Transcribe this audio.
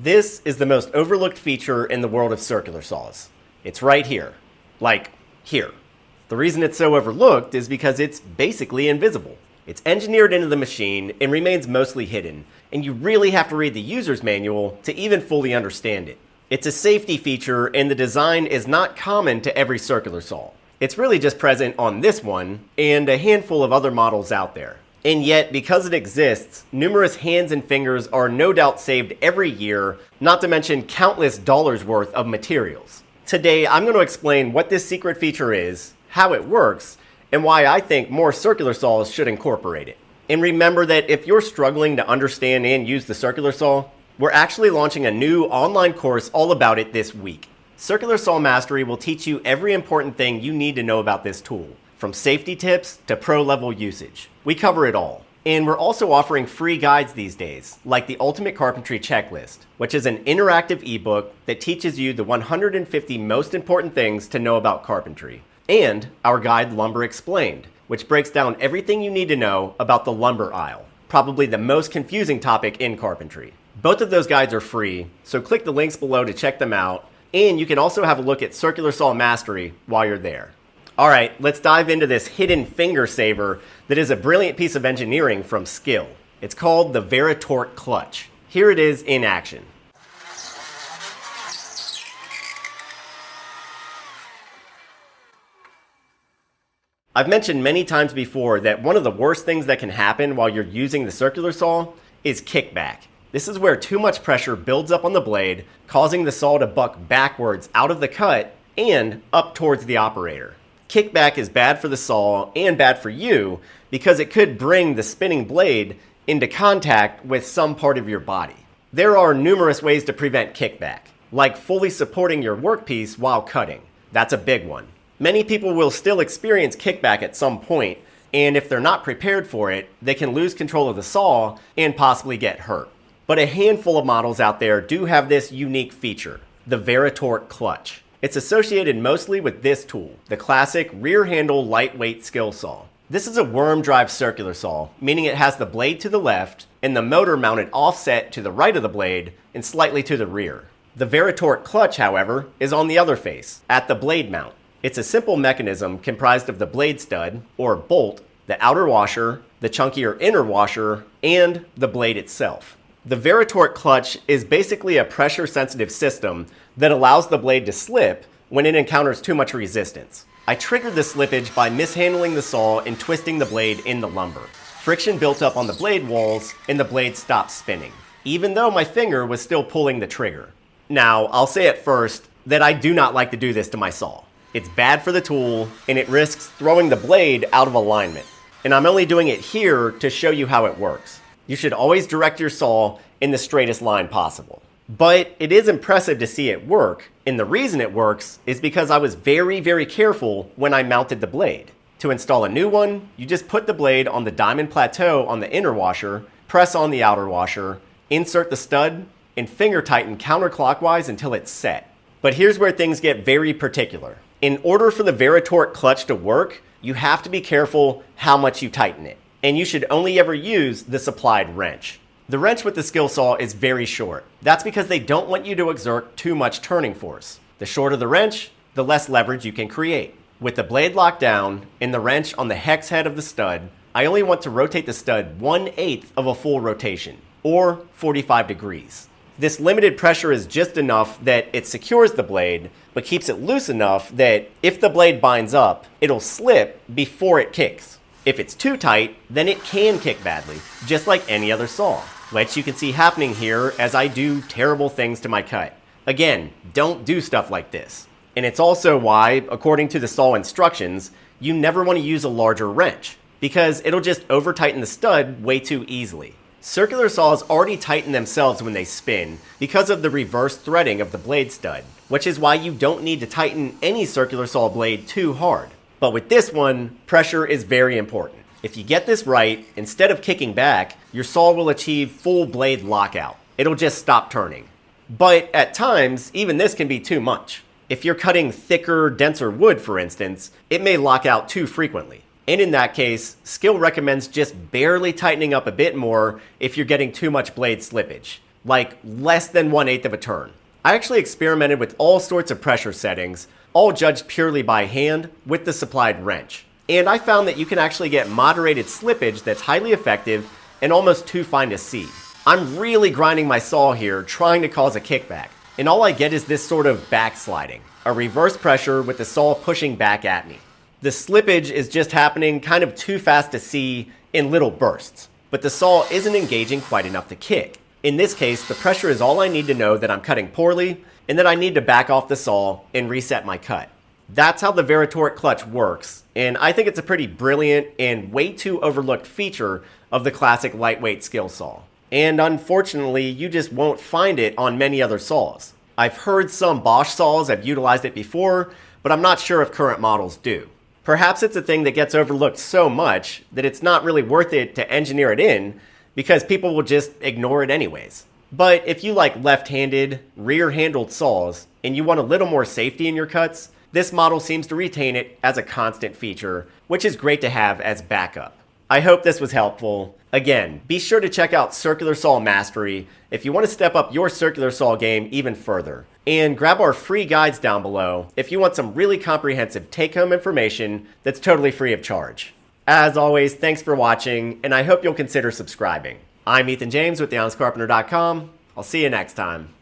This is the most overlooked feature in the world of circular saws. It's right here. Like, here. The reason it's so overlooked is because it's basically invisible. It's engineered into the machine and remains mostly hidden, and you really have to read the user's manual to even fully understand it. It's a safety feature, and the design is not common to every circular saw. It's really just present on this one and a handful of other models out there. And yet, because it exists, numerous hands and fingers are no doubt saved every year, not to mention countless dollars worth of materials. Today, I'm going to explain what this secret feature is, how it works, and why I think more circular saws should incorporate it. And remember that if you're struggling to understand and use the circular saw, we're actually launching a new online course all about it this week. Circular Saw Mastery will teach you every important thing you need to know about this tool, from safety tips to pro-level usage. We cover it all. And we're also offering free guides these days, like the Ultimate Carpentry Checklist, which is an interactive ebook that teaches you the 150 most important things to know about carpentry. And our guide Lumber Explained, which breaks down everything you need to know about the lumber aisle, probably the most confusing topic in carpentry. Both of those guides are free, so click the links below to check them out, and you can also have a look at Circular Saw Mastery while you're there. Alright, let's dive into this hidden finger saver that is a brilliant piece of engineering from Skill. It's called the Vari-Torque clutch. Here it is in action. I've mentioned many times before that one of the worst things that can happen while you're using the circular saw is kickback. This is where too much pressure builds up on the blade, causing the saw to buck backwards out of the cut and up towards the operator. Kickback is bad for the saw and bad for you because it could bring the spinning blade into contact with some part of your body. There are numerous ways to prevent kickback, like fully supporting your workpiece while cutting. That's a big one. Many people will still experience kickback at some point, and if they're not prepared for it, they can lose control of the saw and possibly get hurt. But a handful of models out there do have this unique feature, the Vari-Torque clutch. It's associated mostly with this tool, the classic rear handle lightweight skill saw. This is a worm drive circular saw, meaning it has the blade to the left and the motor mounted offset to the right of the blade and slightly to the rear. The Vari-Torque clutch, however, is on the other face, at the blade mount. It's a simple mechanism comprised of the blade stud, or bolt, the outer washer, the chunkier inner washer, and the blade itself. The Vari-Torque clutch is basically a pressure-sensitive system that allows the blade to slip when it encounters too much resistance. I triggered the slippage by mishandling the saw and twisting the blade in the lumber. Friction built up on the blade walls and the blade stopped spinning, even though my finger was still pulling the trigger. Now, I'll say at first that I do not like to do this to my saw. It's bad for the tool and it risks throwing the blade out of alignment. And I'm only doing it here to show you how it works. You should always direct your saw in the straightest line possible. But it is impressive to see it work, and the reason it works is because I was very careful when I mounted the blade. To install a new one, you just put the blade on the diamond plateau on the inner washer, press on the outer washer, insert the stud, and finger tighten counterclockwise until it's set. But here's where things get very particular. In order for the Vari-Torque clutch to work, you have to be careful how much you tighten it, and you should only ever use the supplied wrench. The wrench with the skill saw is very short. That's because they don't want you to exert too much turning force. The shorter the wrench, the less leverage you can create. With the blade locked down and the wrench on the hex head of the stud, I only want to rotate the stud 1/8 of a full rotation, or 45 degrees. This limited pressure is just enough that it secures the blade, but keeps it loose enough that if the blade binds up, it'll slip before it kicks. If it's too tight, then it can kick badly, just like any other saw, which you can see happening here as I do terrible things to my cut. Again, don't do stuff like this. And it's also why, according to the saw instructions, you never want to use a larger wrench, because it'll just over-tighten the stud way too easily. Circular saws already tighten themselves when they spin because of the reverse threading of the blade stud, which is why you don't need to tighten any circular saw blade too hard. But with this one, pressure is very important. If you get this right, instead of kicking back, your saw will achieve full blade lockout. It'll just stop turning. But at times, even this can be too much. If you're cutting thicker, denser wood, for instance, it may lock out too frequently. And in that case, Skill recommends just barely tightening up a bit more if you're getting too much blade slippage. like less than 1/8 of a turn. I actually experimented with all sorts of pressure settings, all judged purely by hand with the supplied wrench. And I found that you can actually get moderated slippage that's highly effective and almost too fine to see. I'm really grinding my saw here, trying to cause a kickback, and all I get is this sort of backsliding, a reverse pressure with the saw pushing back at me. The slippage is just happening kind of too fast to see in little bursts, but the saw isn't engaging quite enough to kick. In this case, the pressure is all I need to know that I'm cutting poorly and that I need to back off the saw and reset my cut. That's how the Vari-Torque clutch works, and I think it's a pretty brilliant and way too overlooked feature of the classic lightweight skill saw. And unfortunately, you just won't find it on many other saws. I've heard some Bosch saws have utilized it before, but I'm not sure if current models do. Perhaps it's a thing that gets overlooked so much that it's not really worth it to engineer it in, because people will just ignore it anyways. But if you like left-handed, rear-handled saws, and you want a little more safety in your cuts, this model seems to retain it as a constant feature, which is great to have as backup. I hope this was helpful. Again, be sure to check out Circular Saw Mastery if you want to step up your circular saw game even further. And grab our free guides down below if you want some really comprehensive take-home information that's totally free of charge. As always, thanks for watching, and I hope you'll consider subscribing. I'm Ethan James with TheHonestCarpenter.com. I'll see you next time.